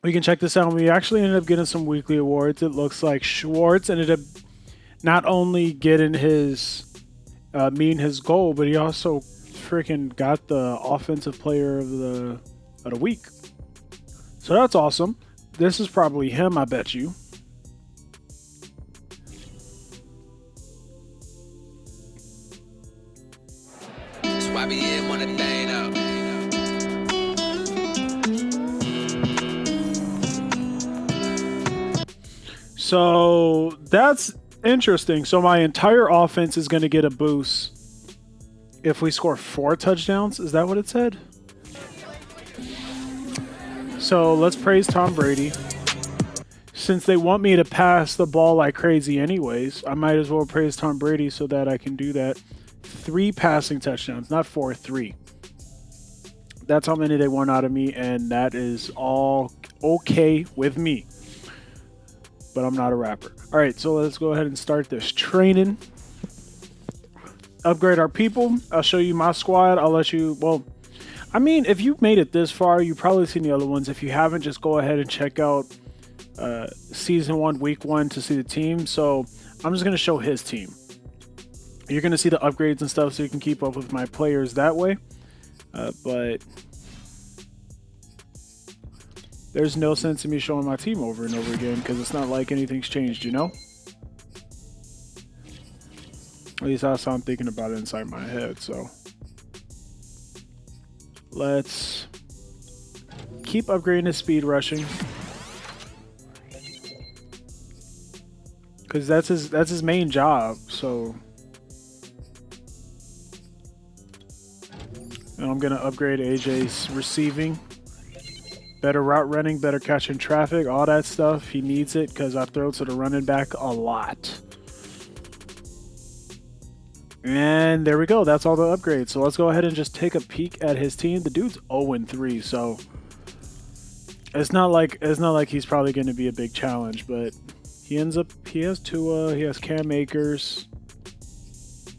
We can check this out. We actually ended up getting some weekly awards. It looks like Schwartz ended up not only getting meeting his goal, but he also freaking got the offensive player of the week. So that's awesome. This is probably him, I bet you. So that's interesting. So my entire offense is going to get a boost if we score 4 touchdowns. Is that what it said? So let's praise Tom Brady. Since they want me to pass the ball like crazy anyways, I might as well praise Tom Brady so that I can do that. 3 passing touchdowns, not 4, 3. That's how many they want out of me, and that is all okay with me. But I'm not a rapper. All right, so let's go ahead and start this training. Upgrade our people. I'll show you my squad. I'll let you, well, I mean, if you've made it this far, you've probably seen the other ones. If you haven't, just go ahead and check out Season 1, Week 1 to see the team. So I'm just going to show his team. You're going to see the upgrades and stuff so you can keep up with my players that way. But there's no sense in me showing my team over and over again because it's not like anything's changed, you know? At least that's how I'm thinking about it inside my head, so. Let's keep upgrading his speed rushing. Because that's his main job, so. And I'm going to upgrade AJ's receiving. Better route running, better catching traffic, all that stuff. He needs it because I throw to the running back a lot. And there we go. That's all the upgrades. So let's go ahead and just take a peek at his team. The dude's 0-3, so it's not like he's probably going to be a big challenge, but he has Tua, he has Cam Akers.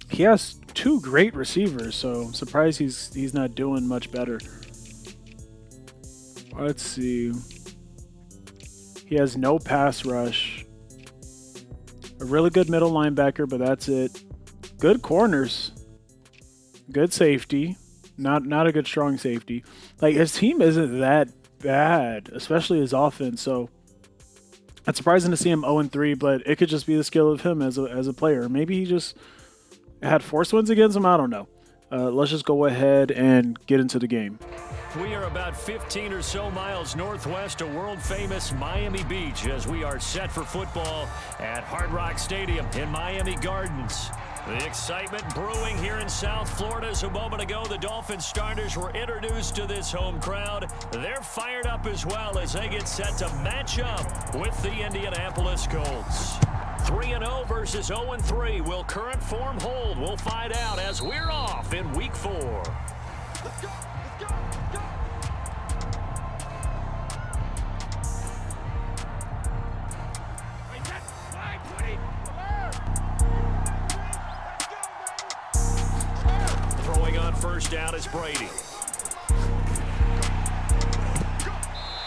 He has 2 great receivers, so I'm surprised he's not doing much better. Let's see. He has no pass rush. A really good middle linebacker, but that's it. Good corners. Good safety. Not a good strong safety. Like, his team isn't that bad, especially his offense. So it's surprising to see him 0-3, but it could just be the skill of him as a player. Maybe he just had force wins against him. I don't know. Let's just go ahead and get into the game. We are about 15 or so miles northwest of world-famous Miami Beach as we are set for football at Hard Rock Stadium in Miami Gardens. The excitement brewing here in South Florida as a moment ago the Dolphins starters were introduced to this home crowd. They're fired up as well as they get set to match up with the Indianapolis Colts. 3-0 versus 0-3. Will current form hold? We'll find out as we're off in Week 4. Let's go! Throwing on first down is Brady.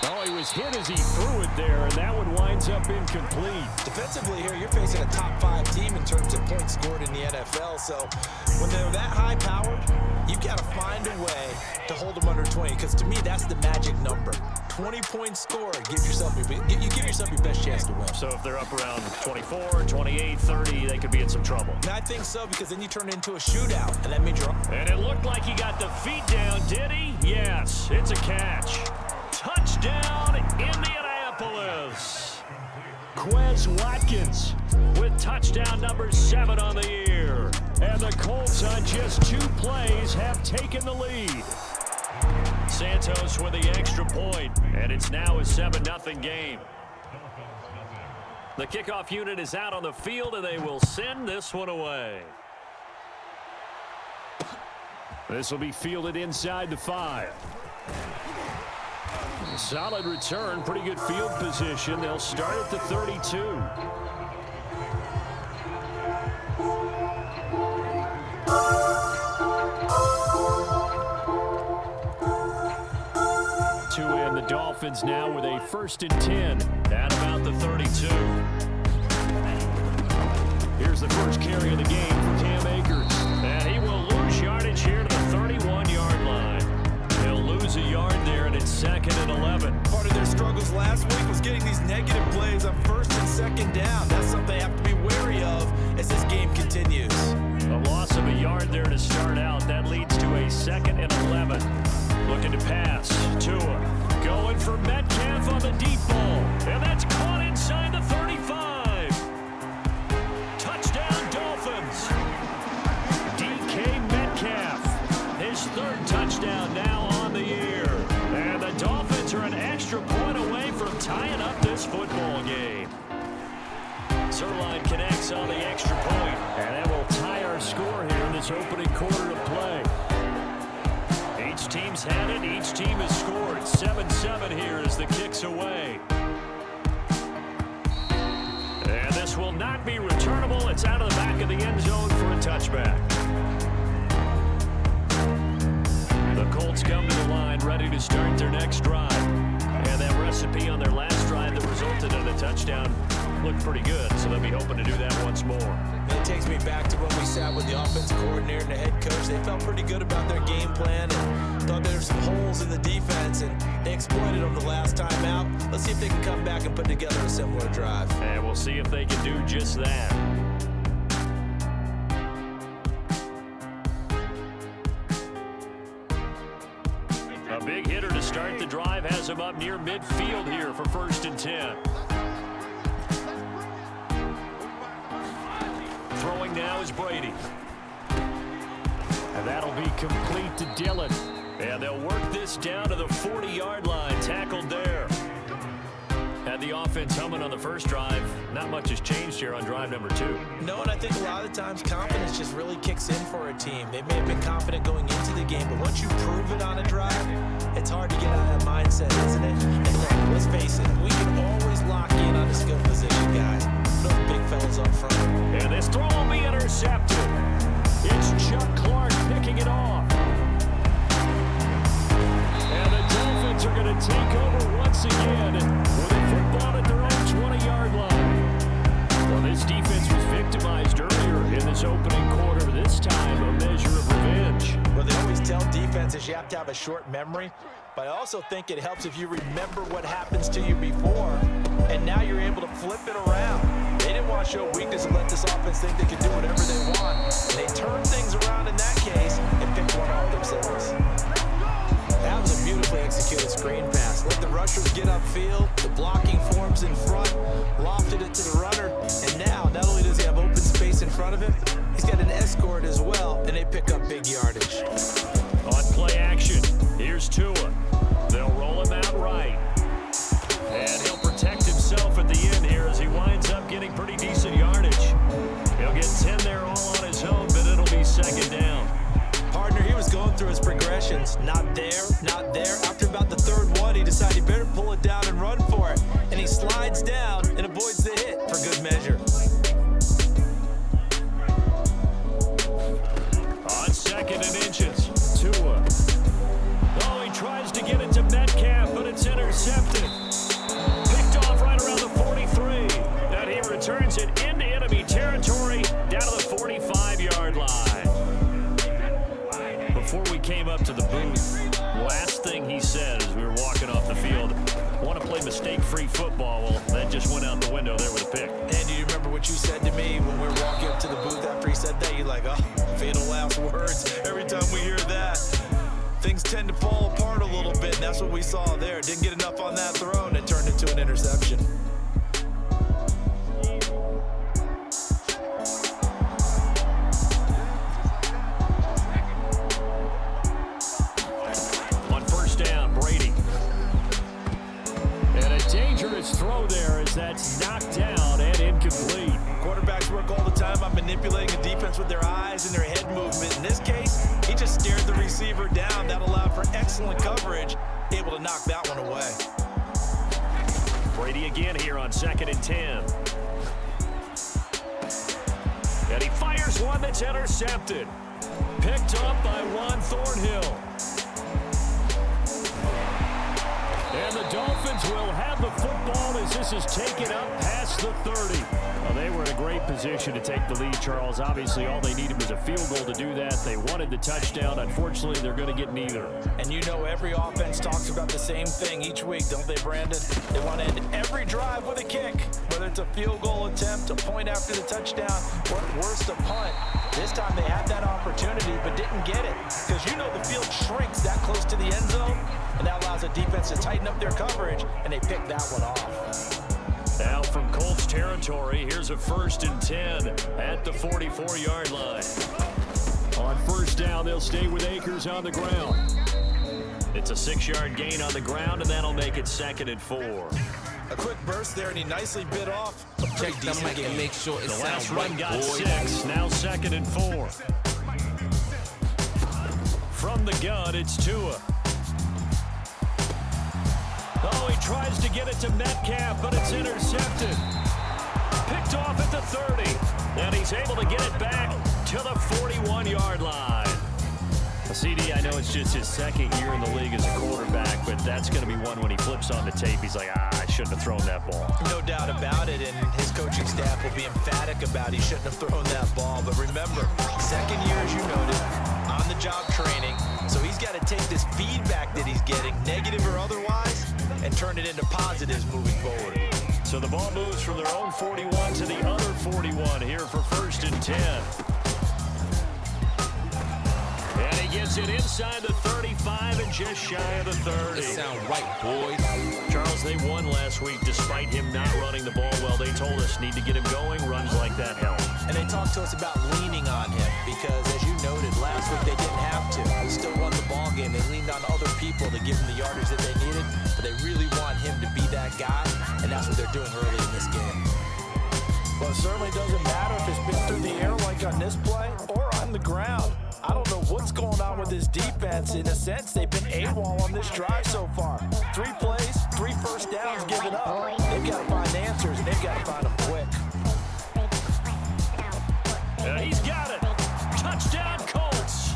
Oh, he was hit as he threw it there, and that one winds up incomplete. Defensively here, you're facing a top 5 team in terms of points scored in the NFL. So when they're that high-powered, you've got to find a way to hold them under 20. Because to me, that's the magic number. 20 points scored. Give yourself your best chance to win. So if they're up around 24, 28, 30, they could be in some trouble. And I think so, because then you turn it into a shootout, and that means you're up. And it looked like he got the feet down, did he? Yes, it's a catch. Touchdown, Indianapolis. Quez Watkins with touchdown number 7 on the year. And the Colts on just 2 plays have taken the lead. Santos with the extra point, and it's now a 7-0 game. The kickoff unit is out on the field, and they will send this one away. This will be fielded inside the 5. Solid return, pretty good field position. They'll start at the 32. Dolphins now with a 1st and 10 at about the 32. Here's the first carry of the game for Cam Akers. And he will lose yardage here to the 31-yard line. He'll lose a yard there, and it's 2nd and 11. Part of their struggles last week was getting these negative plays on 1st and 2nd down. That's something they have to be wary of as this game continues. A loss of a yard there to start out. That leads to a 2nd and 11. Looking to pass. Tua going for Metcalf on the deep ball. And that's caught inside the 35. Touchdown, Dolphins. DK Metcalf. His 3rd touchdown now on the year. And the Dolphins are an extra point away from tying up this football game. Zerline connects on the extra point, and that will tie our score here in this opening quarter of play. Each team's had it. Each team has scored. 7-7 here as the kick's away. And this will not be returnable. It's out of the back of the end zone for a touchback. The Colts come to the line ready to start their next drive. And that recipe on their last drive that resulted in a touchdown looked pretty good, so they'll be hoping to do that once more. And it takes me back to when we sat with the offensive coordinator and the head coach. They felt pretty good about their game plan and thought there were some holes in the defense, and they exploited them the last time out. Let's see if they can come back and put together a similar drive. And we'll see if they can do just that. A big hitter to start the drive has him up near midfield here for 1st and 10. Throwing now is Brady. And that'll be complete to Dillon. And they'll work this down to the 40-yard line, tackled there. Had the offense humming on the first drive. Not much has changed here on drive number 2. No, and I think a lot of the times confidence just really kicks in for a team. They may have been confident going into the game, but once you prove it on a drive, it's hard to get out of that mindset, isn't it? And look, let's face it, we can always lock in on the skill position guys. Those big fellas up front. And this throw will be intercepted. It's Chuck Clark picking it off. And the Dolphins are going to take over once again with a football at their own 20-yard line. Well, this defense was victimized earlier in this opening quarter. This time, a measure of revenge. Well, they always tell defenses you have to have a short memory, but I also think it helps if you remember what happens to you before, and now you're able to flip it around. They didn't want to show weakness and let this offense think they could do whatever they want. And they turned things around in that case and picked one off themselves. That was a beautifully executed screen pass. Let the rushers get upfield. The blocking forms in front. Lofted it to the runner. And now, not only does he have open space in front of him, he's got an escort as well, and they pick up big yardage. On play action, here's Tua. They'll roll him out right. And he'll protect himself at the end here as he winds up getting pretty decent yardage. He'll get 10 there all on his own, but it'll be 2nd down. Partner, he was going through his progressions. Not there, not there. After about the 3rd one, he decided he better pull it down and run for it. And he slides down and avoids the hit for good measure. On 2nd and inches, Tua. Oh, he tries to get it to Metcalf, but it's intercepted. Picked off right around the 43. And he returns it into enemy territory down to the 45-yard line. Before we came up to the booth, last thing he said as we were walking off the field, want to play mistake-free football. Well, that just went out the window there with a pick. And do you remember what you said to me when we were walking up to the booth after he said that? You're like, oh, fatal last words. Every time we hear that, things tend to fall apart a little bit, and that's what we saw there. Didn't get enough on that throw, and it turned into an interception. Throw there as that's knocked down and incomplete. Quarterbacks work all the time on manipulating a defense with their eyes and their head movement. In this case, he just stared the receiver down. That allowed for excellent coverage, able to knock that one away. Brady again here on 2nd and 10. And he fires one that's intercepted. Picked up by Juan Thornhill. And the Dolphins will have the football as this is taken up past the 30. Well, they were in a great position to take the lead, Charles. Obviously, all they needed was a field goal to do that. They wanted the touchdown. Unfortunately, they're going to get neither. And you know every offense talks about the same thing each week, don't they, Brandon? They want to end every drive with a kick, whether it's a field goal attempt, a point after the touchdown, or at worst, a punt. This time they had that opportunity but didn't get it because you know the field shrinks that close to the end zone, and that allows the defense to tighten up their coverage, and they picked that one off. Now from Colts territory, here's a 1st and 10 at the 44-yard line. On first down, they'll stay with Akers on the ground. It's a 6-yard gain on the ground, and that'll make it 2nd and 4. A quick burst there, and he nicely bit off. Check the mic and make sure it the last sounds run right, got boy. 6, now 2nd and 4. From the gun, it's Tua. Oh, he tries to get it to Metcalf, but it's intercepted. Picked off at the 30, and he's able to get it back to the 41-yard line. CD, I know it's just his 2nd year in the league as a quarterback, but that's going to be one when he flips on the tape. He's like, I shouldn't have thrown that ball. No doubt about it, and his coaching staff will be emphatic about he shouldn't have thrown that ball. But remember, 2nd year, as you noted, on-the-job training, so he's got to take this feedback that he's getting, negative or otherwise, and turn it into positives moving forward. So the ball moves from their own 41 to the other 41 here for 1st and 10. And he gets it inside the 35 and just shy of the 30. It sound right, boys. Charles, they won last week despite him not running the ball well. They told us need to get him going. Runs like that help. And they talked to us about leaning on him because, as you noted, last week they didn't have to. They still won the ball game. They leaned on other people to give them the yardage that they needed, but they really want him to be that guy, and that's what they're doing early in this game. Well, it certainly doesn't matter if it's been through the air like on this play or on the ground. I don't know what's going on with this defense. In a sense, they've been AWOL on this drive so far. 3 plays, 3 first downs given up. They've got to find answers, and they've got to find them quick. He's got it. Touchdown, Colts.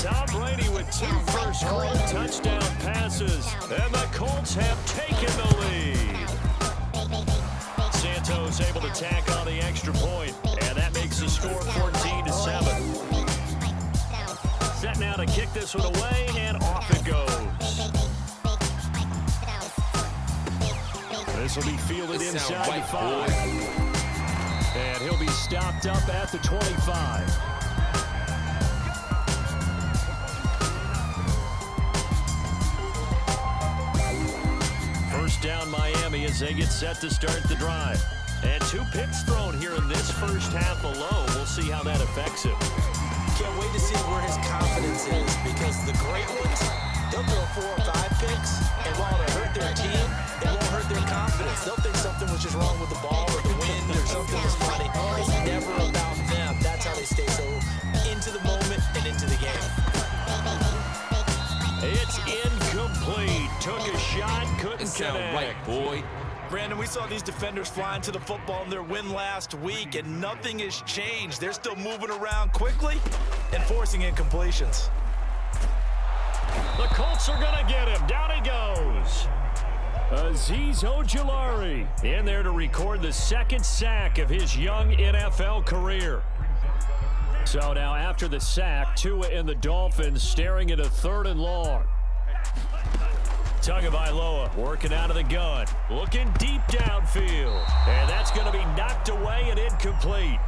Tom Brady with 2 first-quarter touchdown passes, and the Colts have taken the lead. Santos able to tack on the extra point, and that makes the score 14-7. Set now to kick this one away, and off it goes. This will be fielded inside the 5. And he'll be stopped up at the 25. First down Miami as they get set to start the drive. And 2 picks thrown here in this first half alone. We'll see how that affects him. Can't wait to see where his confidence is because the great ones, they'll throw 4 or 5 picks, and while it'll hurt their team, it won't hurt their confidence. They'll think something was just wrong with the ball or the wind or something was funny. It's never about them. That's how they stay so into the moment and into the game. It's incomplete. Took a shot, couldn't Sound connect. right, boy. Brandon, we saw these defenders flying to the football in their win last week, and nothing has changed. They're still moving around quickly and forcing incompletions. The Colts are going to get him. Down he goes. Azeez Ojulari in there to record the 2nd sack of his young NFL career. So now after the sack, Tua and the Dolphins staring at a 3rd and long. Tagovailoa working out of the gun, looking deep downfield. And that's going to be knocked away and incomplete.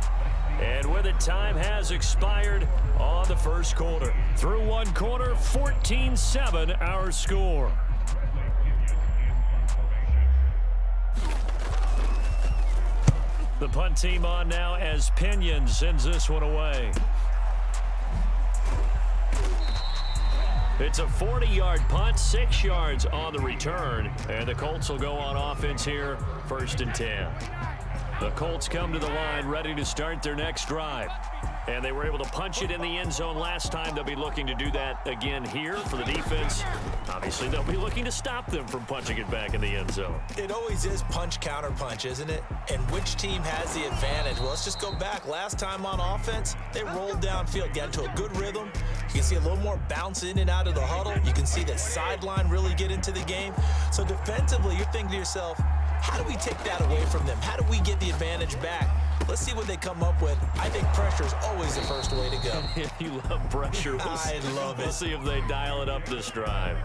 And with it, time has expired on the first quarter. Through 1 quarter, 14-7 our score. The punt team on now as Pinion sends this one away. It's a 40-yard punt, 6 yards on the return, and the Colts will go on offense here, 1st and 10. The Colts come to the line ready to start their next drive. And they were able to punch it in the end zone last time. They'll be looking to do that again here for the defense. Obviously, they'll be looking to stop them from punching it back in the end zone. It always is punch, counter punch, isn't it? And which team has the advantage? Well, let's just go back. Last time on offense, they rolled downfield, got into a good rhythm. You can see a little more bounce in and out of the huddle. You can see the sideline really get into the game. So defensively, you're thinking to yourself, how do we take that away from them? How do we get the advantage back? Let's see what they come up with. I think pressure is always the first way to go. You love pressure. I love it. We'll see if they dial it up this drive.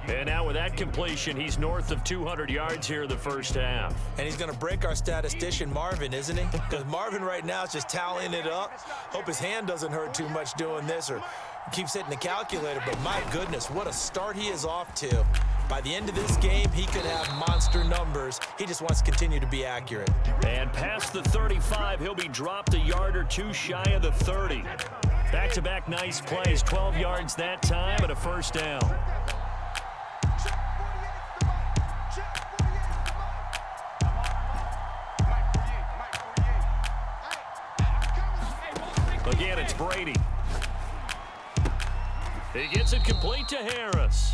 And now with that completion, he's north of 200 yards here in the first half. And he's going to break our statistician, Marvin, isn't he? Because Marvin right now is just tallying it up. Hope his hand doesn't hurt too much doing this or keeps hitting the calculator. But my goodness, what a start he is off to. By the end of this game, he could have monster numbers. He just wants to continue to be accurate. And past the 35, he'll be dropped a yard or two shy of the 30. Back-to-back nice plays, 12 yards that time and a first down. Again, it's Brady. He gets it complete to Harris.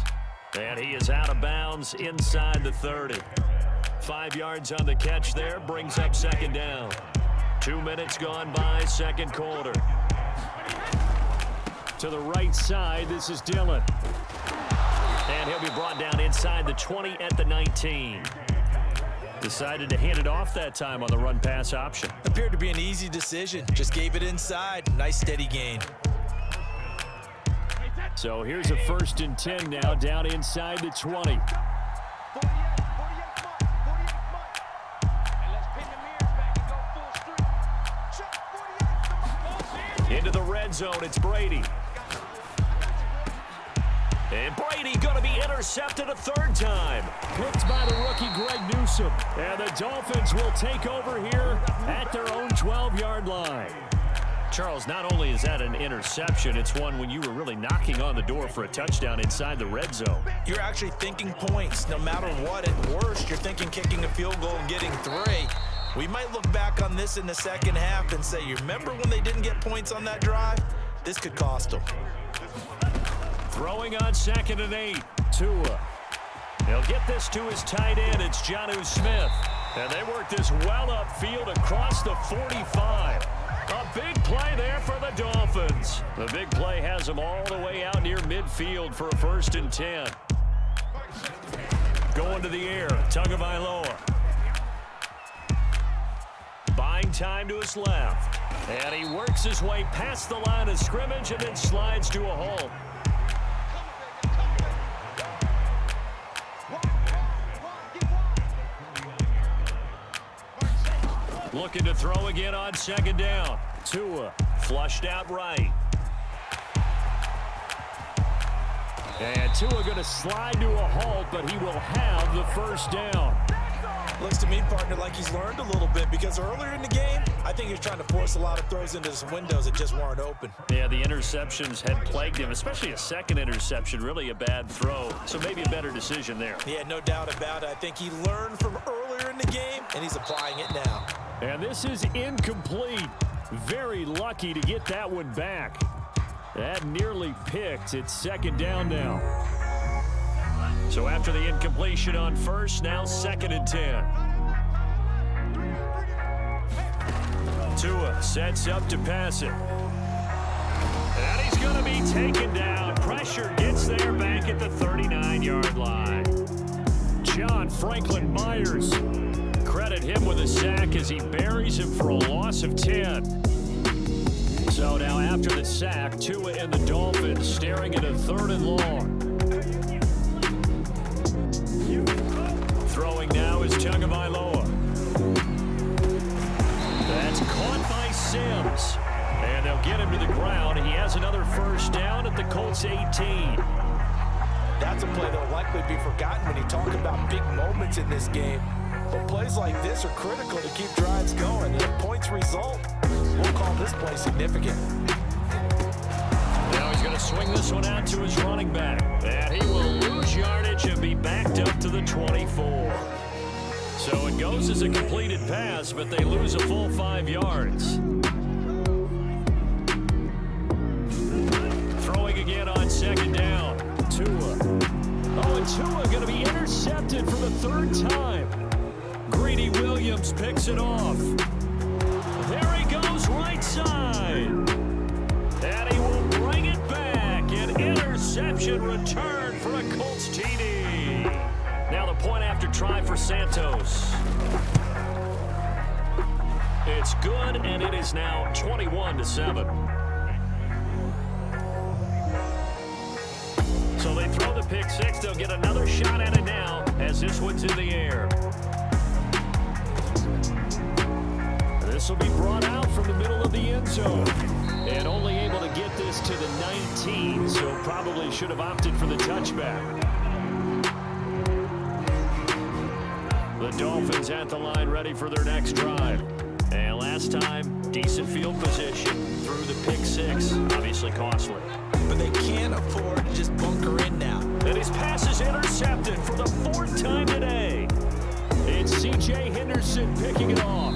And he is out of bounds inside the 30. 5 yards on the catch there, brings up second down. 2 minutes gone by, second quarter. To the right side, this is Dillon. And he'll be brought down inside the 20 at the 19. Decided to hand it off that time on the run-pass option. Appeared to be an easy decision. Just gave it inside. Nice steady gain. So here's a 1st and 10 now, down inside the 20. Into the red zone, it's Brady. And Brady going to be intercepted a 3rd time. Picked by the rookie Greg Newsome. And the Dolphins will take over here at their own 12-yard line. Charles, not only is that an interception, it's one when you were really knocking on the door for a touchdown inside the red zone. You're actually thinking points. No matter what, at worst, you're thinking kicking a field goal and getting 3. We might look back on this in the second half and say, you remember when they didn't get points on that drive? This could cost them. Throwing on 2nd and 8, Tua. He'll get this to his tight end. It's Jonnu Smith. And they work this well upfield across the 45. A big play there for the Dolphins. The big play has them all the way out near midfield for a 1st and 10. Going to the air, Tagovailoa. Buying time to his left. And he works his way past the line of scrimmage and then slides to a halt. Looking to throw again on 2nd down. Tua flushed out right. And Tua going to slide to a halt, but he will have the 1st down. Looks to me, partner, like he's learned a little bit because earlier in the game, I think he was trying to force a lot of throws into his windows that just weren't open. Yeah, the interceptions had plagued him, especially a 2nd interception, really a bad throw. So maybe a better decision there. Yeah, no doubt about it. I think he learned from earlier in the game, and he's applying it now. And this is incomplete. Very lucky to get that one back. That nearly picked. It's 2nd down now. So after the incompletion on 1st, now 2nd and 10. Tua sets up to pass it. And he's going to be taken down. Pressure gets there back at the 39-yard line. John Franklin Myers. Credit him with a sack as he buries him for a loss of 10. So now after the sack, Tua and the Dolphins staring at a 3rd and long. Throwing now is Tagovailoa. That's caught by Sims. And they'll get him to the ground. He has another 1st down at the Colts 18. That's a play that will likely be forgotten when you talk about big moments in this game. But plays like this are critical to keep drives going. And if points result, we'll call this play significant. Now he's going to swing this one out to his running back. And he will lose yardage and be backed up to the 24. So it goes as a completed pass, but they lose a full 5 yards. second down. Tua. Oh, and Tua going to be intercepted for the third time. Greedy Williams picks it off. There he goes right side. And he will bring it back. An interception return for a Colts TD. Now the point after try for Santos. It's good, and it is now 21-7. So they throw the pick six. They'll get another shot at it now as this one's in the air. This will be brought out from the middle of the end zone. And only able to get this to the 19, so probably should have opted for the touchback. The Dolphins at the line ready for their next drive. And last time, decent field position through the pick six. Obviously costly. But they can't afford to just bunker in now. And his pass is intercepted for the fourth time today. It's C.J. Henderson picking it off.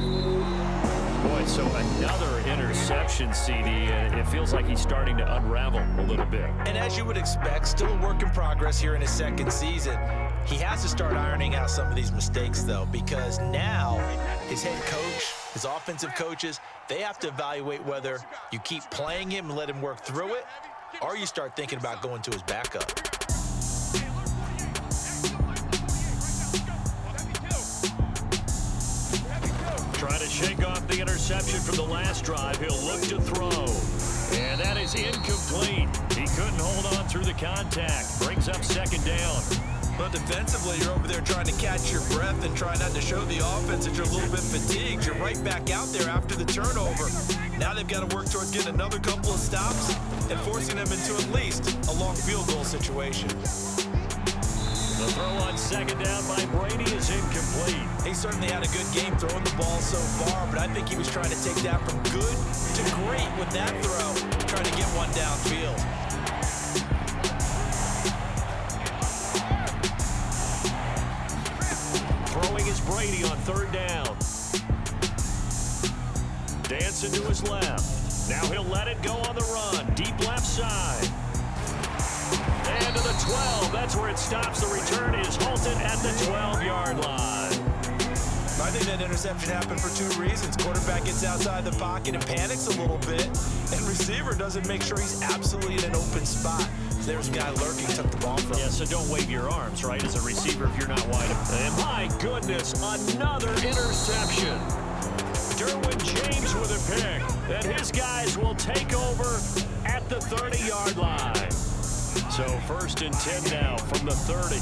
Boy, so another interception, CD. It feels like he's starting to unravel a little bit. And as you would expect, still a work in progress here in his second season. He has to start ironing out some of these mistakes, though, because now his head coach, his offensive coaches, they have to evaluate whether you keep playing him and let him work through it, or you start thinking about going to his backup. Trying to shake off the interception from the last drive. He'll look to throw. And that is incomplete. He couldn't hold on through the contact. Brings up second down. But defensively, you're over there trying to catch your breath and try not to show the offense that you're a little bit fatigued. You're right back out there after the turnover. Now they've got to work towards getting another couple of stops and forcing them into at least a long field goal situation. The throw on second down by Brady is incomplete. He certainly had a good game throwing the ball so far, but I think he was trying to take that from good to great with that throw, trying to get one downfield. Throwing is Brady on third down. Dancing to his left. Now he'll let it go on the run. Deep left side. And to the 12. That's where it stops. The return is halted at the 12-yard line. I think that interception happened for two reasons. Quarterback gets outside the pocket and panics a little bit, and receiver doesn't make sure he's absolutely in an open spot. So there's a guy lurking, took the ball from him. Yeah, so don't wave your arms, right, as a receiver if you're not wide open. And my goodness, another interception. Derwin James with a pick. And his guys will take over at the 30-yard line. So 1st and 10 now from the 30.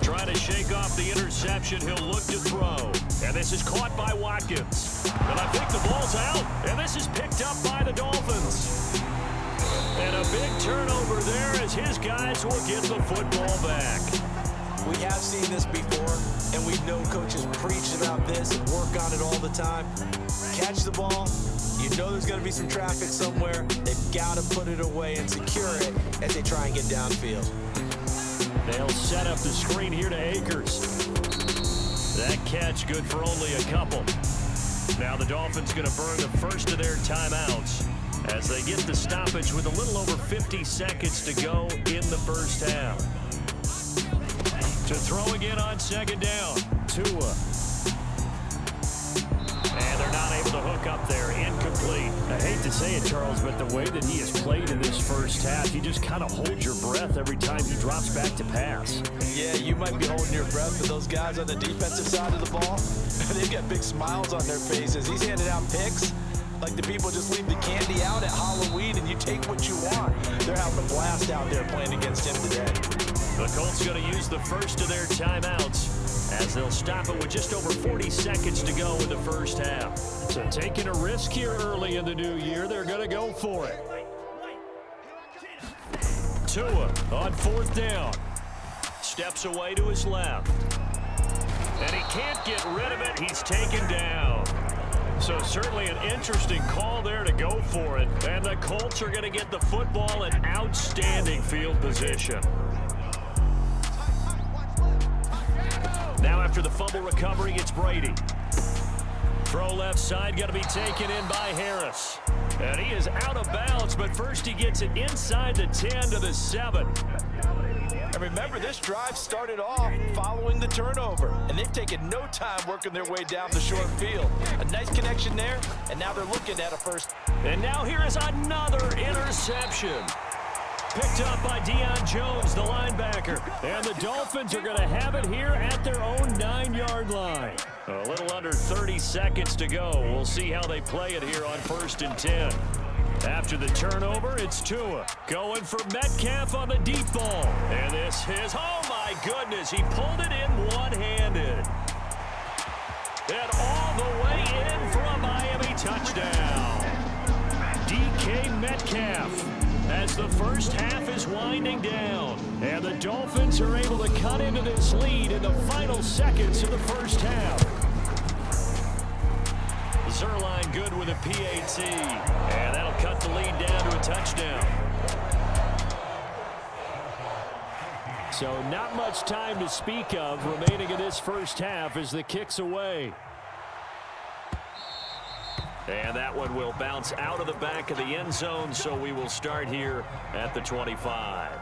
Trying to shake off the interception. He'll look to throw. And this is caught by Watkins. And I think the ball's out. And this is picked up by the Dolphins. And a big turnover there as his guys will get the football back. We have seen this before, and we've known coaches preach about this and work on it all the time. Catch the ball. You know there's going to be some traffic somewhere. They've got to put it away and secure it as they try and get downfield. They'll set up the screen here to Akers. That catch good for only a couple. Now the Dolphins going to burn the first of their timeouts as they get the stoppage with a little over 50 seconds to go in the first half. To throw again on second down. Tua. And they're not able to hook up there. Incomplete. I hate to say it, Charles, but the way that he has played in this first half, you just kind of hold your breath every time he drops back to pass. Yeah, you might be holding your breath, but those guys on the defensive side of the ball, they've got big smiles on their faces. He's handing out picks like the people just leave the candy out at Halloween and you take what you want. They're having a blast out there playing against him today. The Colts going to use the first of their timeouts as they'll stop it with just over 40 seconds to go in the first half. So taking a risk here early in the new year, they're going to go for it. Tua on 4th down. Steps away to his left. And he can't get rid of it. He's taken down. So certainly an interesting call there to go for it. And the Colts are going to get the football in outstanding field position. Now after the fumble recovery, it's Brady. Throw left side, got to be taken in by Harris. And he is out of bounds, but first he gets it inside the 10 to the 7. And remember, this drive started off following the turnover, and they've taken no time working their way down the short field. A nice connection there, and now they're looking at a first. And now here is another interception. Picked up by Deion Jones, the linebacker. And the Dolphins are going to have it here at their own 9-yard line. A little under 30 seconds to go. We'll see how they play it here on 1st and 10. After the turnover, it's Tua going for Metcalf on the deep ball. And this is, oh my goodness, he pulled it in one-handed. And all the way in for a Miami touchdown. DK Metcalf as the first half is winding down. And the Dolphins are able to cut into this lead in the final seconds of the first half. Zerline good with a PAT, and that'll cut the lead down to a touchdown. So not much time to speak of remaining in this first half as the kick's away. And that one will bounce out of the back of the end zone, so we will start here at the 25.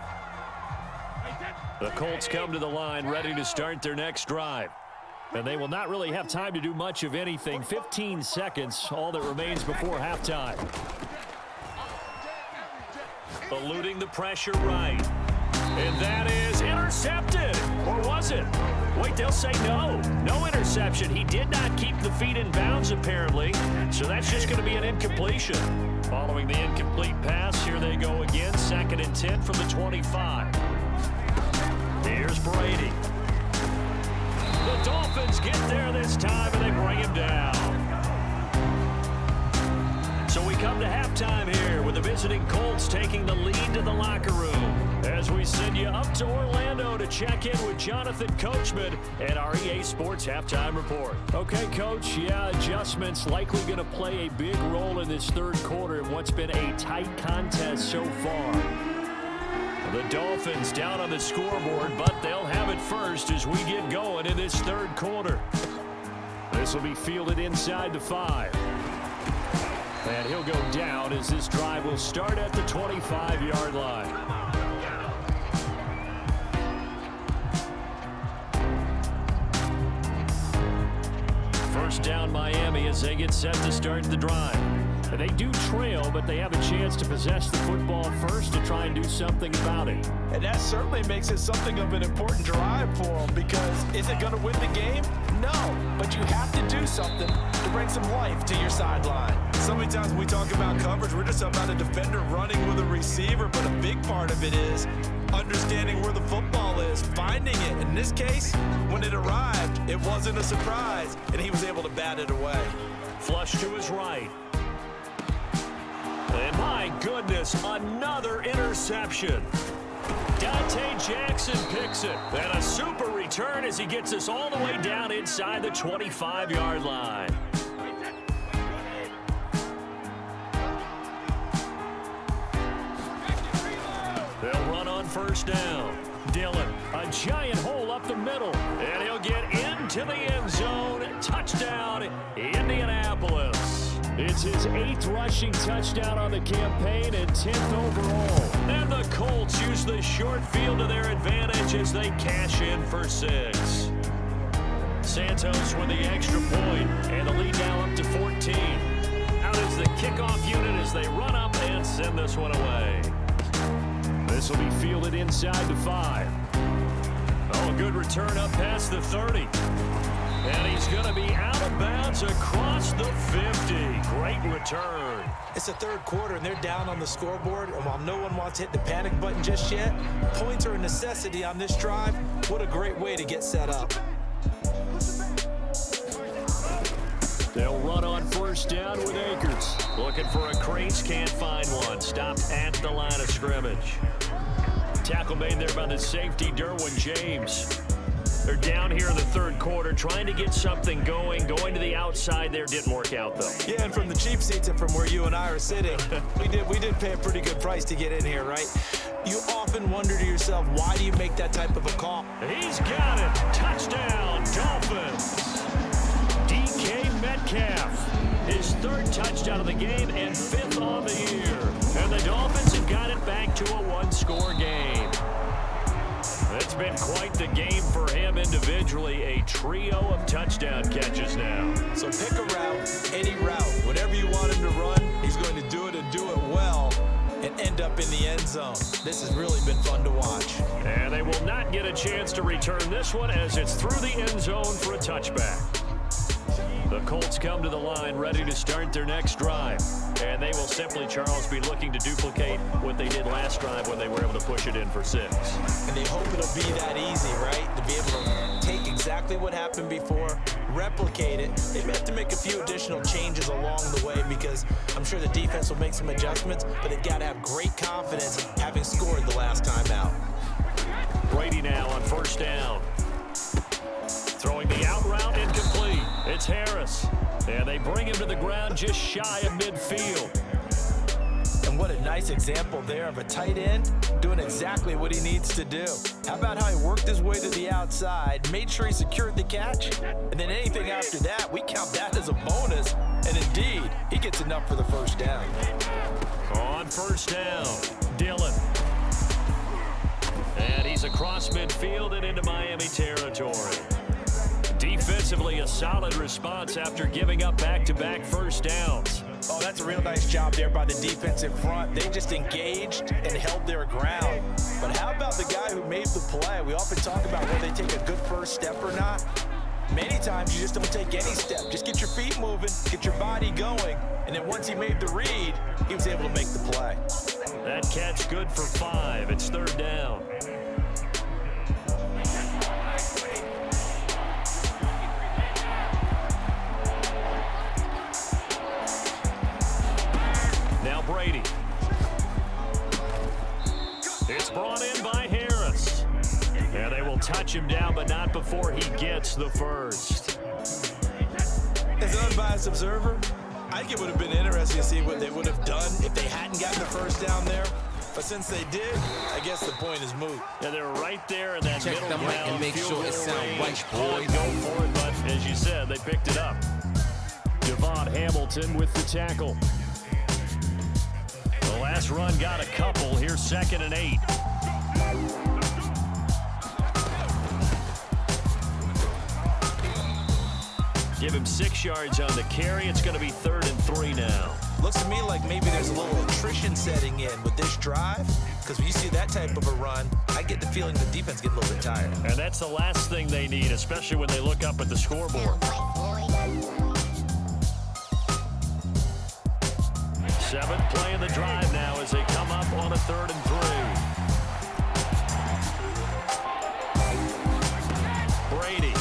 The Colts come to the line ready to start their next drive. And they will not really have time to do much of anything. 15 seconds, all that remains before halftime. Eluding the pressure right. And that is intercepted. Or was it? Wait, they'll say no. No interception. He did not keep the feet in bounds, apparently. So that's just going to be an incompletion. Following the incomplete pass, here they go again. 2nd and 10 from the 25. Here's Brady. The Dolphins get there this time, and they bring him down. So we come to halftime here with the visiting Colts taking the lead to the locker room as we send you up to Orlando to check in with Jonathan Coachman at our EA Sports Halftime Report. Okay, Coach, adjustments likely going to play a big role in this third quarter in what's been a tight contest so far. The Dolphins down on the scoreboard, but they'll have it first as we get going in this third quarter. This will be fielded inside the 5. And he'll go down as this drive will start at the 25-yard line. First down Miami as they get set to start the drive. They do trail, but they have a chance to possess the football first to try and do something about it. And that certainly makes it something of an important drive for them, because is it going to win the game? No, but you have to do something to bring some life to your sideline. So many times when we talk about coverage, we're just about a defender running with a receiver, but a big part of it is understanding where the football is, finding it. In this case, when it arrived, it wasn't a surprise, and he was able to bat it away. Flush to his right. And my goodness, another interception. Dante Jackson picks it. And a super return as he gets us all the way down inside the 25-yard line. They'll run on first down. Dillon, a giant hole up the middle. And he'll get into the end zone. Touchdown, Indianapolis. It's his 8th rushing touchdown on the campaign and 10th overall. And the Colts use the short field to their advantage as they cash in for 6. Santos with the extra point, and the lead now up to 14. Out is the kickoff unit as they run up and send this one away. This will be fielded inside the 5. Oh, a good return up past the 30. And he's going to be out of bounds across the 50. Great return. It's the third quarter, and they're down on the scoreboard. And while no one wants to hit the panic button just yet, points are a necessity on this drive. What a great way to get set up. They'll run on first down with Akers. Looking for a crease, can't find one. Stopped at the line of scrimmage. Tackle made there by the safety, Derwin James. They're down here in the third quarter, trying to get something going. Going to the outside there didn't work out, though. Yeah, and from the cheap seats and from where you and I are sitting, we did pay a pretty good price to get in here, right? You often wonder to yourself, why do you make that type of a call? He's got it. Touchdown, Dolphins. DK Metcalf, his 3rd touchdown of the game and 5th on been quite the game for him individually. A trio of touchdown catches now. So pick a route, any route. Whatever you want him to run, he's going to do it and do it well and end up in the end zone. This has really been fun to watch. And they will not get a chance to return this one as it's through the end zone for a touchback. The Colts come to the line ready to start their next drive. And they will simply, Charles, be looking to duplicate what they did last drive when they were able to push it in for 6. And they hope it'll be that easy, right? To be able to take exactly what happened before, replicate it. They may have to make a few additional changes along the way because I'm sure the defense will make some adjustments, but they've got to have great confidence having scored the last time out. Brady now on first down. Throwing the out route incomplete. It's Harris. And they bring him to the ground just shy of midfield. And what a nice example there of a tight end doing exactly what he needs to do. How about how he worked his way to the outside, made sure he secured the catch, and then anything after that, we count that as a bonus. And indeed, he gets enough for the first down. On first down, Dillon. And he's across midfield and into Miami territory. Defensively, a solid response after giving up back-to-back first downs. Oh, that's a real nice job there by the defensive front. They just engaged and held their ground. But how about the guy who made the play? We often talk about whether they take a good first step or not. Many times you just don't take any step. Just get your feet moving, get your body going, and then once he made the read, he was able to make the play. That catch good for 5. It's third down. Now Brady. It's brought in by Harris. And they will touch him down, but not before he gets the first. As an unbiased observer, I think it would have been interesting to see what they would have done if they hadn't gotten the first down there. But since they did, I guess the point is moot. And they're right there in that Check middle the mic ground and make field sure it goal sound range. right, boys. Go for it, but as you said, they picked it up. Devon Hamilton with the tackle. The last run got a couple. Here's 2nd and 8. Give him 6 yards on the carry. It's going to be 3rd and 3 now. Looks to me like maybe there's a little attrition setting in with this drive, because when you see that type of a run, I get the feeling the defense getting a little bit tired. And that's the last thing they need, especially when they look up at the scoreboard. 7th play in the drive now as they come up on a 3rd and 3. Brady.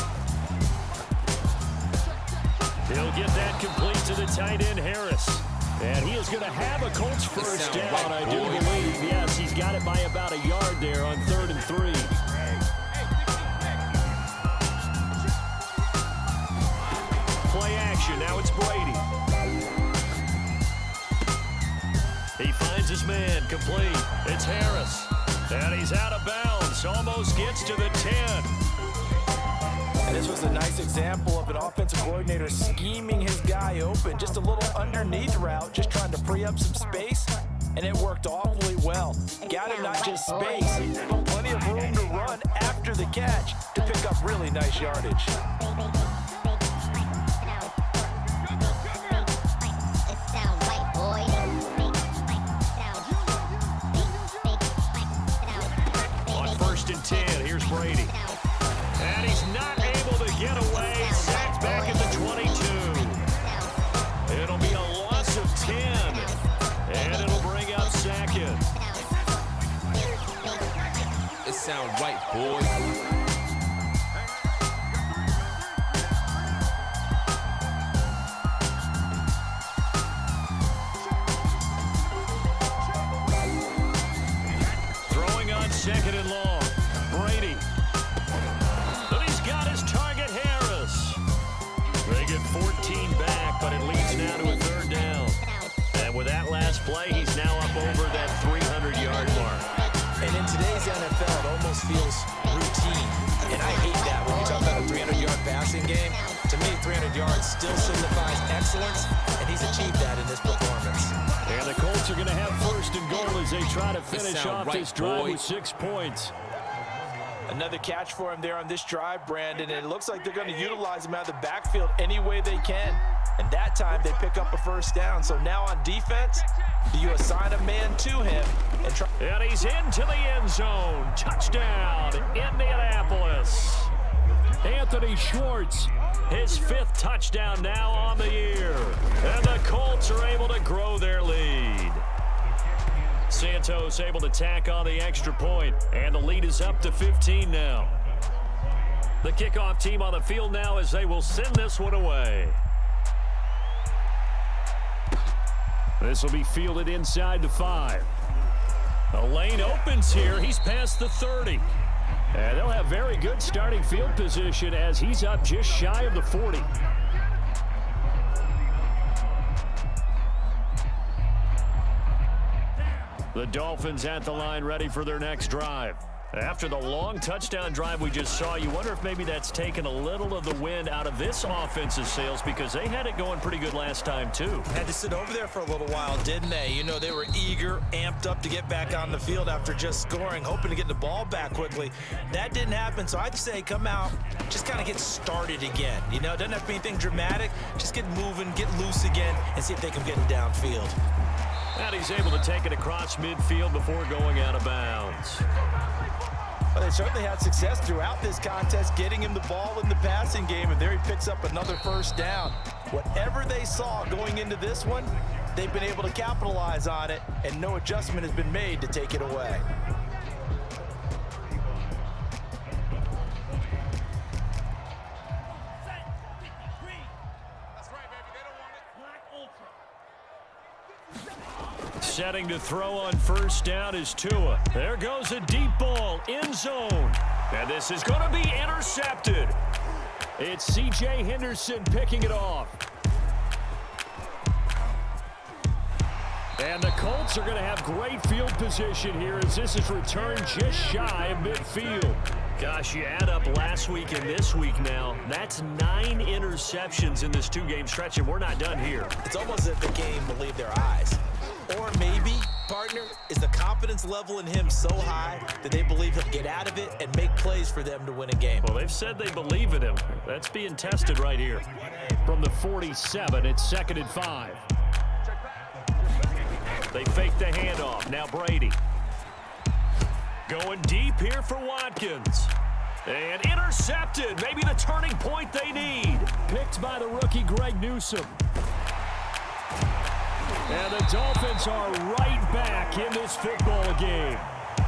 He'll get that complete to the tight end, Harris. And he is going to have a Colts first down, I do believe. Yes, he's got it by about a yard there on 3rd and 3. Play action. Now it's Brady. He finds his man, complete. It's Harris. And he's out of bounds. Almost gets to the 10. And this was a nice example of an offensive coordinator scheming his guy open. Just a little underneath route, just trying to free up some space. And it worked awfully well. Got him not just space, but plenty of room to run after the catch to pick up really nice yardage. On 1st and 10, here's Brady. And he's not able to get away. Sacked back at the 22. It'll be a loss of 10. And it'll bring up 2nd. It sound right, boys. Throwing on 2nd and long. Brady. And he's got his target, Harris. They get 14 back, but it leads now to a 3rd down. And with that last play, he's now up over that 300-yard mark. And in today's NFL, it almost feels routine. And I hate that when we talk about a 300-yard passing game. To me, 300 yards still signifies excellence, and he's achieved that in this performance. And the Colts are going to have 1st and goal as they try to finish sound off right, this drive with boys. 6 points. Another catch for him there on this drive, Brandon, and it looks like they're going to utilize him out of the backfield any way they can. And that time they pick up a first down. So now on defense, do you assign a man to him and try? And he's into the end zone. Touchdown, Indianapolis. Anthony Schwartz, his 5th touchdown now on the year. And the Colts are able to grow their lead. Santos able to tack on the extra point, and the lead is up to 15 now. The kickoff team on the field now as they will send this one away. This will be fielded inside the 5. The lane opens here. He's past the 30. And they'll have very good starting field position as he's up just shy of the 40. The Dolphins at the line ready for their next drive. After the long touchdown drive we just saw, you wonder if maybe that's taken a little of the wind out of this offense's sails because they had it going pretty good last time too. Had to sit over there for a little while, didn't they? You know, they were eager, amped up to get back on the field after just scoring, hoping to get the ball back quickly. That didn't happen, so I'd say come out, just kind of get started again. You know, it doesn't have to be anything dramatic. Just get moving, get loose again, and see if they can get it downfield. And he's able to take it across midfield before going out of bounds. Well, they certainly had success throughout this contest, getting him the ball in the passing game, and there he picks up another first down. Whatever they saw going into this one, they've been able to capitalize on it, and no adjustment has been made to take it away. Setting to throw on first down is Tua. There goes a deep ball, end zone. And this is going to be intercepted. It's C.J. Henderson picking it off. And the Colts are going to have great field position here as this is returned just shy of midfield. Gosh, you add up last week and this week now, that's 9 interceptions in this 2-game stretch, and we're not done here. It's almost as if the game believed their eyes. Or maybe, partner, is the confidence level in him so high that they believe he'll get out of it and make plays for them to win a game. Well, they've said they believe in him. That's being tested right here. From the 47, it's 2nd and 5. They fake the handoff. Now Brady. Going deep here for Watkins. And intercepted. Maybe the turning point they need. Picked by the rookie Greg Newsome. And the Dolphins are right back in this football game.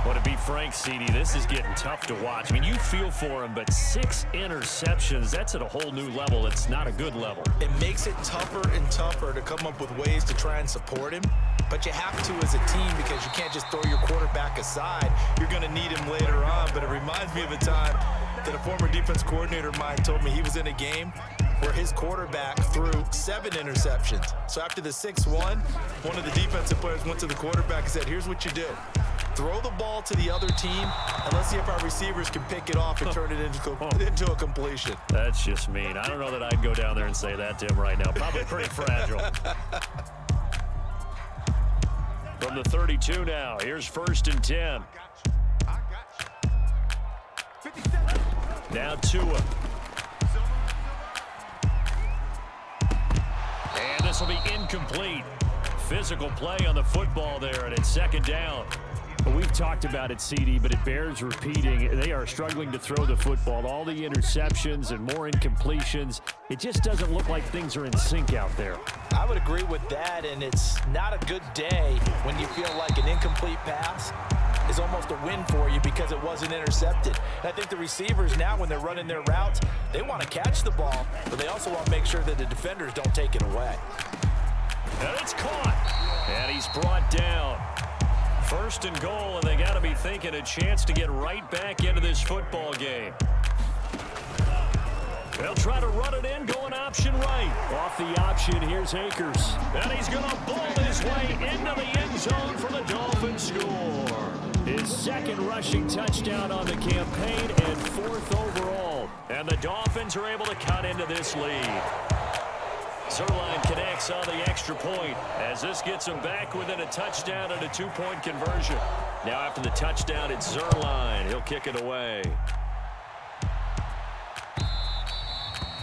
Well, to be frank, CD, this is getting tough to watch. I mean, you feel for him, but 6 interceptions, that's at a whole new level. It's not a good level. It makes it tougher and tougher to come up with ways to try and support him. But you have to as a team because you can't just throw your quarterback aside. You're going to need him later on. But it reminds me of a time that a former defense coordinator of mine told me he was in a game where his quarterback threw 7 interceptions. So after the 6-1, one of the defensive players went to the quarterback and said, here's what you do. Throw the ball to the other team, and let's see if our receivers can pick it off and turn it into a completion. That's just mean. I don't know that I'd go down there and say that to him right now. Probably pretty fragile. From the 32 now, here's 1st and 10. Now Tua. And this will be incomplete. Physical play on the football there, and it's 2nd down. We've talked about it, CD, but it bears repeating. They are struggling to throw the football. All the interceptions and more incompletions. It just doesn't look like things are in sync out there. I would agree with that, and it's not a good day when you feel like an incomplete pass is almost a win for you because it wasn't intercepted. And I think the receivers now, when they're running their routes, they want to catch the ball, but they also want to make sure that the defenders don't take it away. And it's caught. And he's brought down. 1st and goal, and they got to be thinking a chance to get right back into this football game. They'll try to run it in, going option right. Off the option, here's Akers. And he's going to ball his way into the end zone for the Dolphins score. His 2nd rushing touchdown on the campaign and 4th overall. And the Dolphins are able to cut into this lead. Zerline connects on the extra point as this gets them back within a touchdown and a 2-point conversion. Now after the touchdown, it's Zerline. He'll kick it away.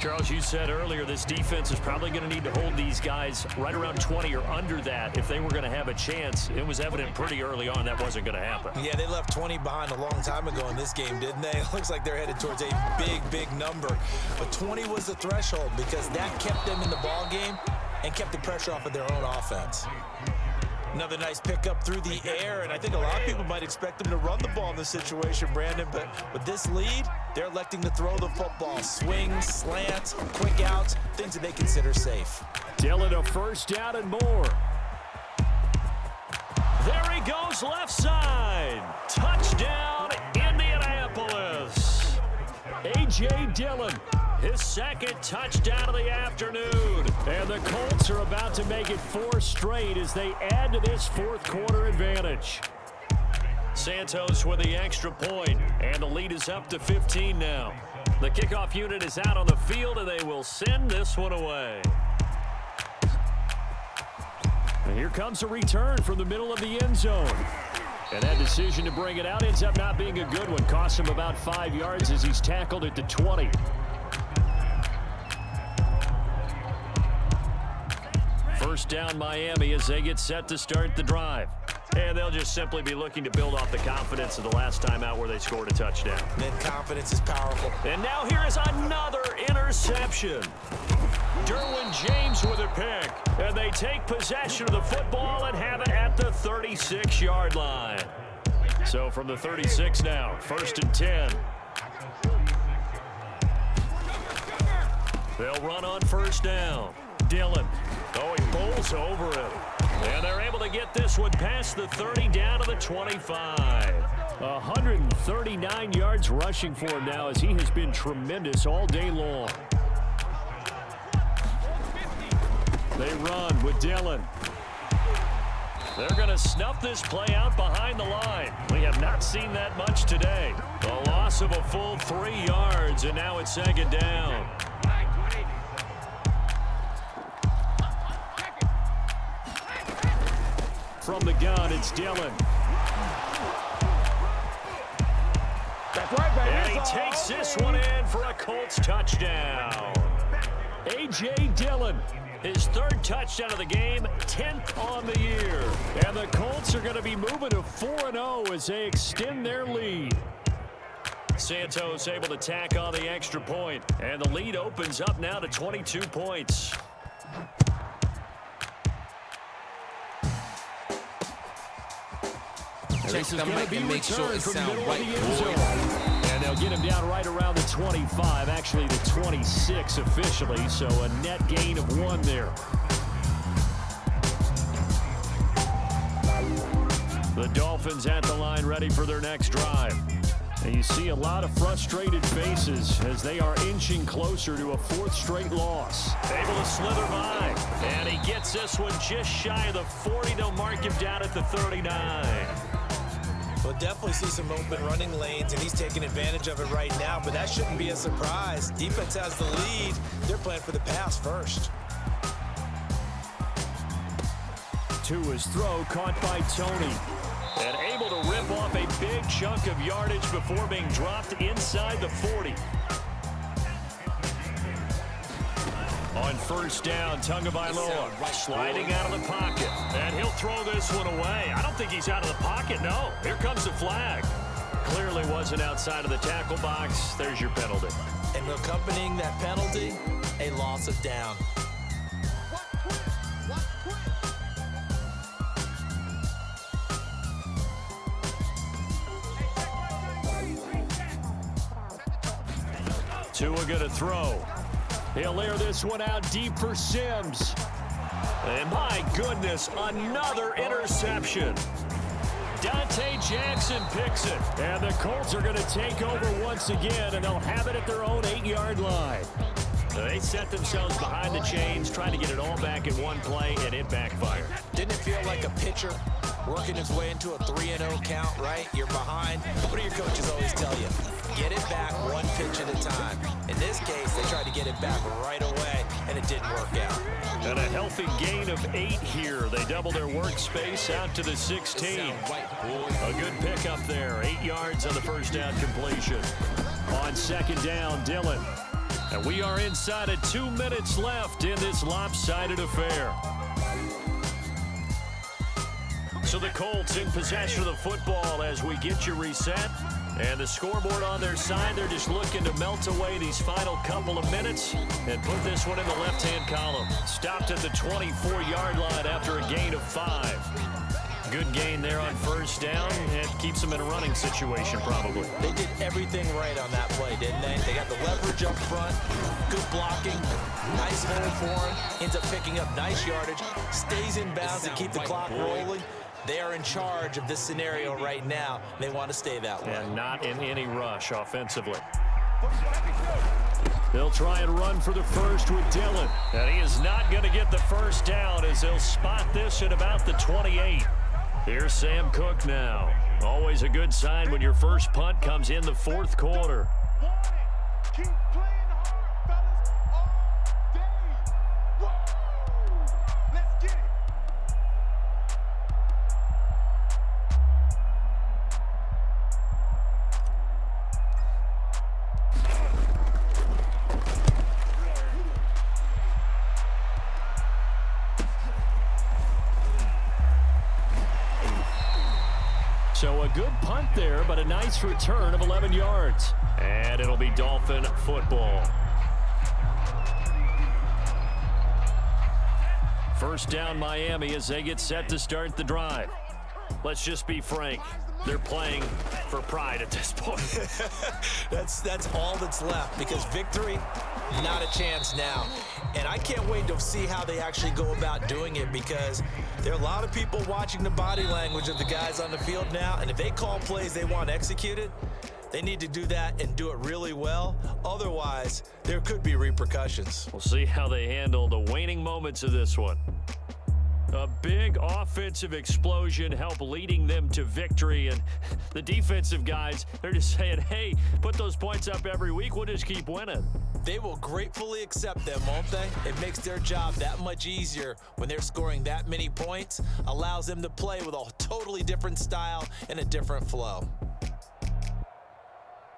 Charles, you said earlier this defense is probably going to need to hold these guys right around 20 or under that if they were going to have a chance. It was evident pretty early on that wasn't going to happen. Yeah, they left 20 behind a long time ago in this game, didn't they? It looks like they're headed towards a big number. But 20 was the threshold because that kept them in the ball game and kept the pressure off of their own offense. Another nice pickup through the air, and I think a lot of people might expect them to run the ball in this situation, Brandon, but with this lead, they're electing to throw the football. Swings, slants, quick outs, things that they consider safe. Dillon a first down and more. There he goes left side. Touchdown, Indianapolis. A.J. Dillon, his second touchdown of the afternoon. And the Colts are about to make it 4 straight as they add to this fourth quarter advantage. Santos with the extra point, and the lead is up to 15 now. The kickoff unit is out on the field, and they will send this one away. And here comes a return from the middle of the end zone. And that decision to bring it out ends up not being a good one. Costs him about 5 yards as he's tackled at the 20. First down Miami as they get set to start the drive. And they'll just simply be looking to build off the confidence of the last time out where they scored a touchdown. Then confidence is powerful. And now here is another interception. Derwin James with a pick. And they take possession of the football and have it at the 36-yard line. So from the 36 now, 1st and 10. They'll run on first down. Dillon. Oh, he bowls over it. And they're able to get this one past the 30 down to the 25. 139 yards rushing for him now as he has been tremendous all day long. They run with Dillon. They're going to snuff this play out behind the line. We have not seen that much today. A loss of a full 3 yards, and now it's 2nd down. From the gun, it's Dillon. That's right, baby. And he takes this one in for a Colts touchdown. A.J. Dillon, his 3rd touchdown of the game, 10th on the year. And the Colts are going to be moving to 4-0 as they extend their lead. Santos able to tack on the extra point, and the lead opens up now to 22 points. Check the mic and make sure it sounds right, boy. And they'll get him down right around the 25, actually the 26 officially, so a net gain of 1 there. The Dolphins at the line ready for their next drive. And you see a lot of frustrated faces as they are inching closer to a 4th straight loss. Able to slither by, and he gets this one just shy of the 40. They'll mark him down at the 39. We'll definitely see some open running lanes, and he's taking advantage of it right now, but that shouldn't be a surprise. Defense has the lead. They're playing for the pass first. To his throw, caught by Tony. And able to rip off a big chunk of yardage before being dropped inside the 40. On first down, Tagovailoa sliding out of the pocket. And he'll throw this one away. I don't think he's out of the pocket, no. Here comes the flag. Clearly wasn't outside of the tackle box. There's your penalty. And accompanying that penalty, a loss of down. Tua gonna throw. He'll air this one out deep for Sims. And my goodness, another interception. Dante Jackson picks it. And the Colts are going to take over once again, and they'll have it at their own 8-yard line. They set themselves behind the chains, trying to get it all back in one play, and it backfired. Didn't it feel like a pitcher working his way into a 3-0 count, right? You're behind. What do your coaches always tell you? Get it back one pitch at a time. In this case, they tried to get it back right away, and it didn't work out. And a healthy gain of 8 here. They double their workspace out to the 16. A good pickup there. 8 yards on the first down completion. On second down, Dillon. And we are inside of 2 minutes left in this lopsided affair. So the Colts in possession of the football as we get you reset. And the scoreboard on their side, they're just looking to melt away these final couple of minutes and put this one in the left-hand column. Stopped at the 24-yard line after a gain of 5. Good gain there on first down. It keeps them in a running situation probably. They did everything right on that play, didn't they? They got the leverage up front, good blocking, nice hole for him, ends up picking up nice yardage, stays in bounds to keep the clock rolling. They are in charge of this scenario right now. They want to stay that way. And not in any rush offensively. They'll try and run for the first with Dillon. And he is not going to get the first down as they'll spot this at about the 28. Here's Sam Cook now. Always a good sign when your first punt comes in the fourth quarter. Keep playing hard, fellas, all day. Whoa. Let's get it. So a good punt there, but a nice return of 11 yards. And it'll be Dolphin football. First down Miami as they get set to start the drive. Let's just be frank. They're playing for pride at this point. That's all that's left because victory, not a chance now. And I can't wait to see how they actually go about doing it because there are a lot of people watching the body language of the guys on the field now. And if they call plays they want executed, they need to do that and do it really well. Otherwise, there could be repercussions. We'll see how they handle the waning moments of this one. A big offensive explosion helped leading them to victory. And the defensive guys, they're just saying, hey, put those points up every week. We'll just keep winning. They will gratefully accept them, won't they? It makes their job that much easier when they're scoring that many points. Allows them to play with a totally different style and a different flow.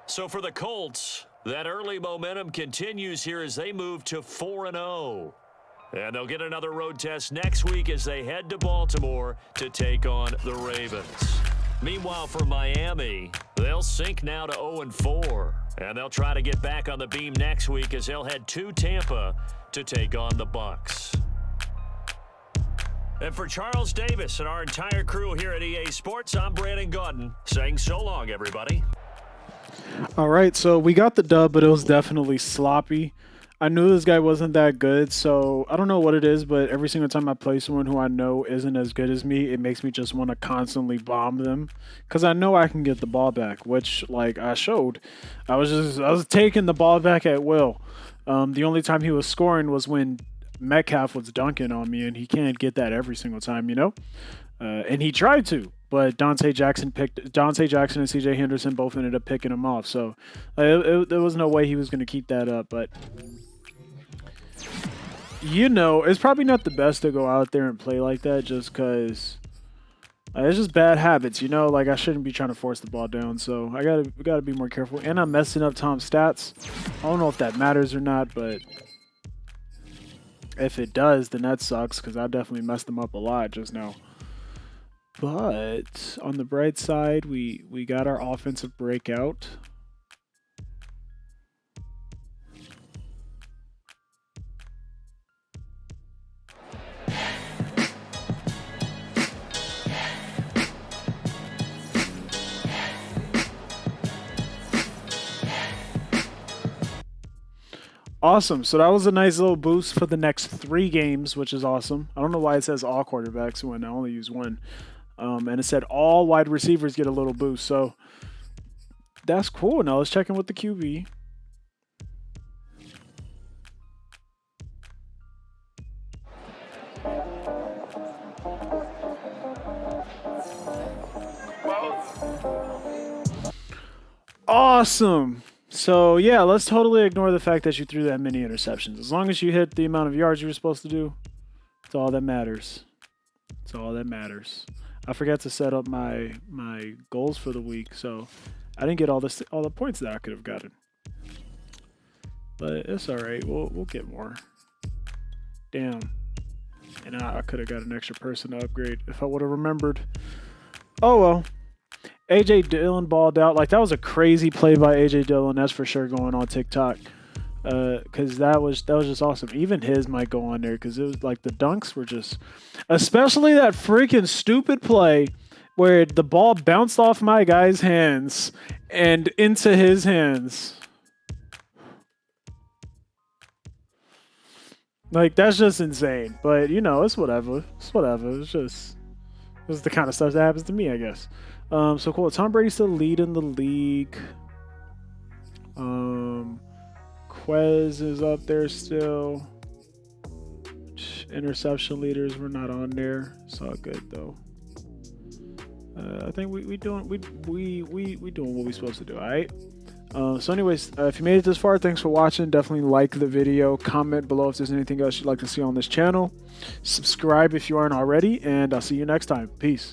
So for the Colts, that early momentum continues here as they move to 4-0. And they'll get another road test next week as they head to Baltimore to take on the Ravens. Meanwhile, for Miami, they'll sink now to 0-4. And they'll try to get back on the beam next week as they'll head to Tampa to take on the Bucks. And for Charles Davis and our entire crew here at EA Sports, I'm Brandon Gaudin saying so long, everybody. All right, so we got the dub, but it was definitely sloppy. I knew this guy wasn't that good, so I don't know what it is, but every single time I play someone who I know isn't as good as me, it makes me just want to constantly bomb them because I know I can get the ball back, which, like I showed, I was taking the ball back at will. The only time he was scoring was when Metcalf was dunking on me, and he can't get that every single time, you know? And he tried to, but Dante Jackson and CJ Henderson both ended up picking him off, so there was no way he was going to keep that up, but you know, it's probably not the best to go out there and play like that just because it's just bad habits, you know? Like, I shouldn't be trying to force the ball down, so I gotta be more careful. And I'm messing up Tom's stats. I don't know if that matters or not, but if it does, then that sucks because I definitely messed them up a lot just now. But on the bright side, we got our offensive breakout. Awesome. So that was a nice little boost for the next 3 games, which is awesome. I don't know why it says all quarterbacks when I only use one. And it said all wide receivers get a little boost. So that's cool. Now let's check in with the QB. Awesome. So, yeah, let's totally ignore the fact that you threw that many interceptions. As long as you hit the amount of yards you were supposed to do, it's all that matters. It's all that matters. I forgot to set up my goals for the week, so I didn't get all the points that I could have gotten. But it's all right. We'll get more. Damn. And I could have got an extra person to upgrade if I would have remembered. Oh, well. A.J. Dillon balled out. Like, that was a crazy play by A.J. Dillon. That's for sure going on TikTok. Because that was just awesome. Even his might go on there because it was like the dunks were just... Especially that freaking stupid play where the ball bounced off my guy's hands and into his hands. Like, that's just insane. But, you know, it's whatever. It's whatever. It's the kind of stuff that happens to me, I guess. So cool. Tom Brady's still leading the league. Quez is up there still. Interception leaders, we're not on there. It's all good though. I think we doing what we're supposed to do. All right. So anyways, if you made it this far, thanks for watching. Definitely like the video. Comment below if there's anything else you'd like to see on this channel. Subscribe if you aren't already, and I'll see you next time. Peace.